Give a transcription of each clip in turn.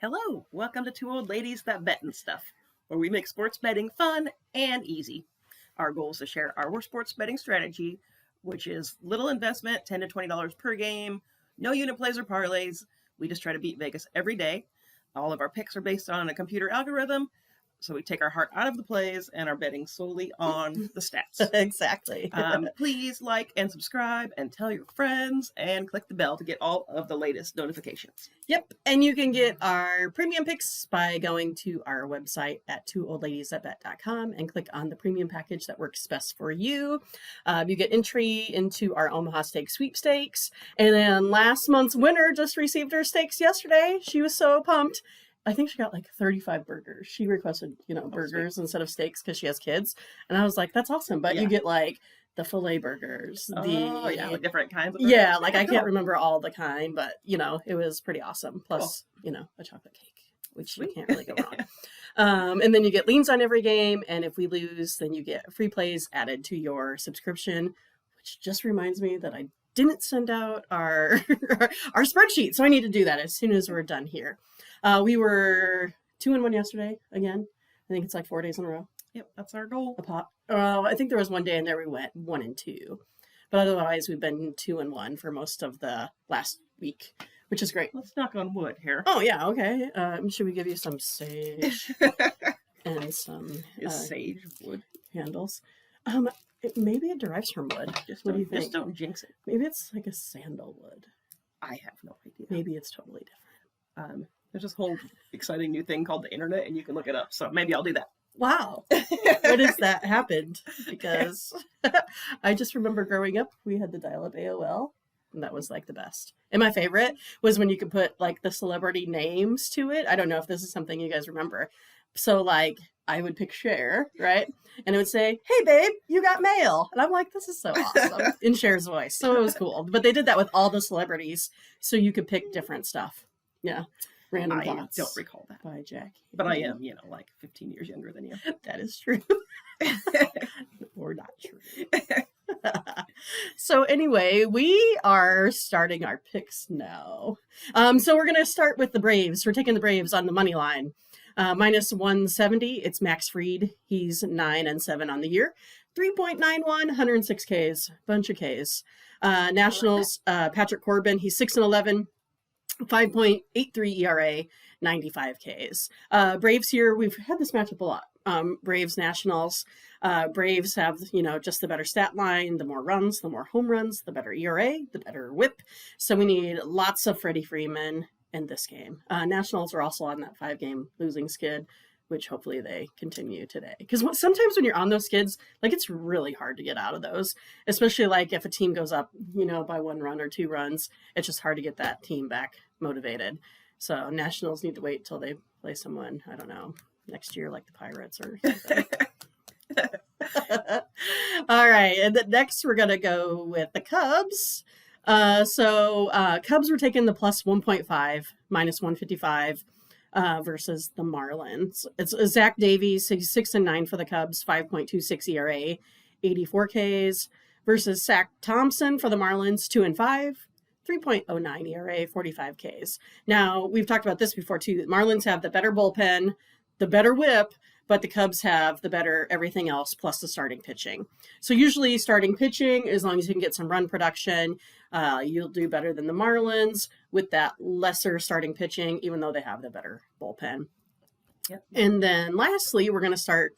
Hello, welcome to Two Old Ladies That Bet and Stuff, where we make sports betting fun and easy. Our goal is to share our sports betting strategy, which is little investment, $10 to $20 per game, no unit plays or parlays. We just try to beat Vegas every day. All of our picks are based on a computer algorithm, so we take our heart out of the plays and are betting solely on the stats. Exactly. Please like and subscribe and tell your friends and click the bell to get all of the latest notifications. Yep. And you can get our premium picks by going to our website at twooldladiesthatbet.com and click on the premium package that works best for you. You get entry into our Omaha Steak Sweepstakes. And then last month's winner just received her stakes yesterday. She was so pumped. I think she got like 35 burgers. She requested, burgers sweet. instead of steaks because she has kids. And I was like, that's awesome. But you get like the filet burgers. The different kinds of burgers. Yeah, like I can't remember all the kind, but it was pretty awesome. Plus, a chocolate cake, which you can't really go wrong. And then you get leans on every game. And if we lose, then you get free plays added to your subscription, which just reminds me that I didn't send out our spreadsheet. So I need to do that as soon as we're done here. We were 2-1 yesterday again. I think it's like 4 days in a row. Yep, that's our goal. A pop. I think there was one day in there we went 1-2, but otherwise we've been 2-1 for most of the last week, which is great. Let's knock on wood here. Oh yeah, okay. Should we give you some sage and some sage wood handles? Maybe it derives from wood. What do you think? Just don't jinx it. Maybe it's like a sandalwood. I have no idea. Maybe it's totally different. There's this whole exciting new thing called the internet, and you can look it up. So maybe I'll do that. Wow. When has that happened? Because I just remember growing up, we had the dial-up AOL, and that was like the best. And my favorite was when you could put like the celebrity names to it. I don't know if this is something you guys remember. So like I would pick Cher, right? And it would say, "Hey babe, you got mail." And I'm like, this is so awesome in Cher's voice. So it was cool. But they did that with all the celebrities. So you could pick different stuff. Yeah. Random thoughts. I don't recall that. By Jack. But I am, like 15 years younger than you. That is true. Or not true. So anyway, we are starting our picks now. So we're going to start with the Braves. We're taking the Braves on the money line. Minus 170, it's Max Fried. He's 9-7 on the year. 3.91, 106 Ks, bunch of Ks. Nationals, Patrick Corbin, he's 6-11. 5.83 ERA, 95 Ks. Braves here, we've had this matchup a lot. Braves, Nationals. Braves have, just the better stat line, the more runs, the more home runs, the better ERA, the better whip. So we need lots of Freddie Freeman in this game. Nationals are also on that 5-game losing skid, which hopefully they continue today. Because sometimes when you're on those skids, like it's really hard to get out of those, especially like if a team goes up, by 1 run or 2 runs, it's just hard to get that team back motivated. So Nationals need to wait till they play someone, I don't know, next year, like the Pirates or something. All right. And then next we're going to go with the Cubs. So Cubs were taking the plus 1.5, minus 155. Versus the Marlins. It's Zach Davies, he's 6-9 for the Cubs, 5.26 ERA, 84 Ks, versus Zach Thompson for the Marlins, 2-5, 3.09 ERA, 45 Ks. Now, we've talked about this before too. The Marlins have the better bullpen, the better whip, but the Cubs have the better everything else plus the starting pitching. So usually starting pitching, as long as you can get some run production, you'll do better than the Marlins with that lesser starting pitching, even though they have the better bullpen. Yep. And then lastly, we're going to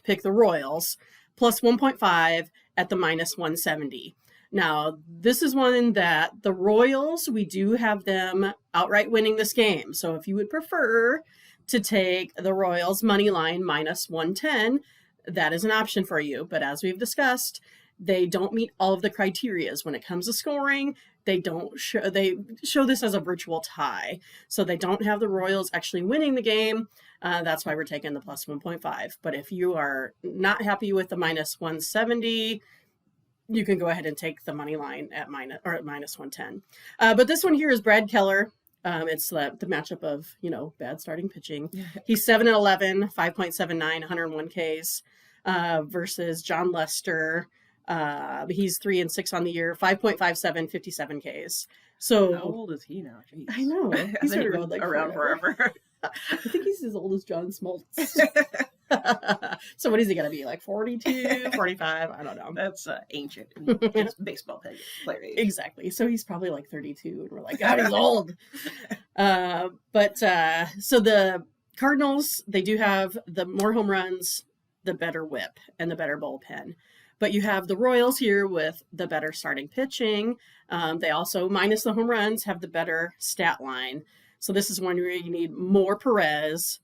pick the Royals plus 1.5 at the minus 170. Now, this is one that the Royals, we do have them outright winning this game. So if you would prefer to take the Royals money line minus 110, that is an option for you. But as we've discussed, they don't meet all of the criterias when it comes to scoring. They show this as a virtual tie. So they don't have the Royals actually winning the game. That's why we're taking the plus 1.5. But if you are not happy with the minus 170, you can go ahead and take the money line at minus 110. But this one here is Brad Keller. It's the matchup of, bad starting pitching. He's 7-11, 5.79, 101 Ks, versus John Lester. He's 3-6 on the year, 5.57, 57 Ks. So How old is he now? Jeez. I know. He's Hasn't been he around like around forever. I think he's as old as John Smoltz. So what is he going to be, like 42, 45? I don't know. That's ancient. It's baseball player age. Exactly. So he's probably like 32, and we're like, God, he's old. So the Cardinals, they do have the more home runs, the better whip, and the better bullpen. But you have the Royals here with the better starting pitching. They also, minus the home runs, have the better stat line. So this is one where you need more Perez,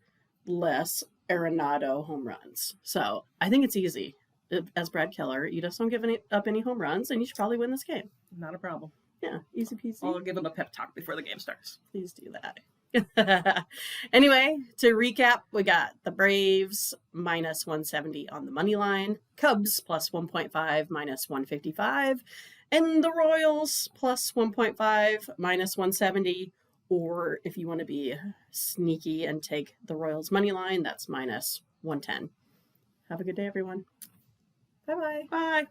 less Arenado home runs. So I think it's easy. As Brad Keller, you just don't give up any home runs, and you should probably win this game. Not a problem. Yeah, easy peasy. I'll give him a pep talk before the game starts. Please do that. Anyway, to recap, we got the Braves minus 170 on the money line, Cubs plus 1.5 minus 155, and the Royals plus 1.5 minus 170. Or if you want to be sneaky and take the Royals money line, that's minus 110. Have a good day, everyone. Bye-bye. Bye.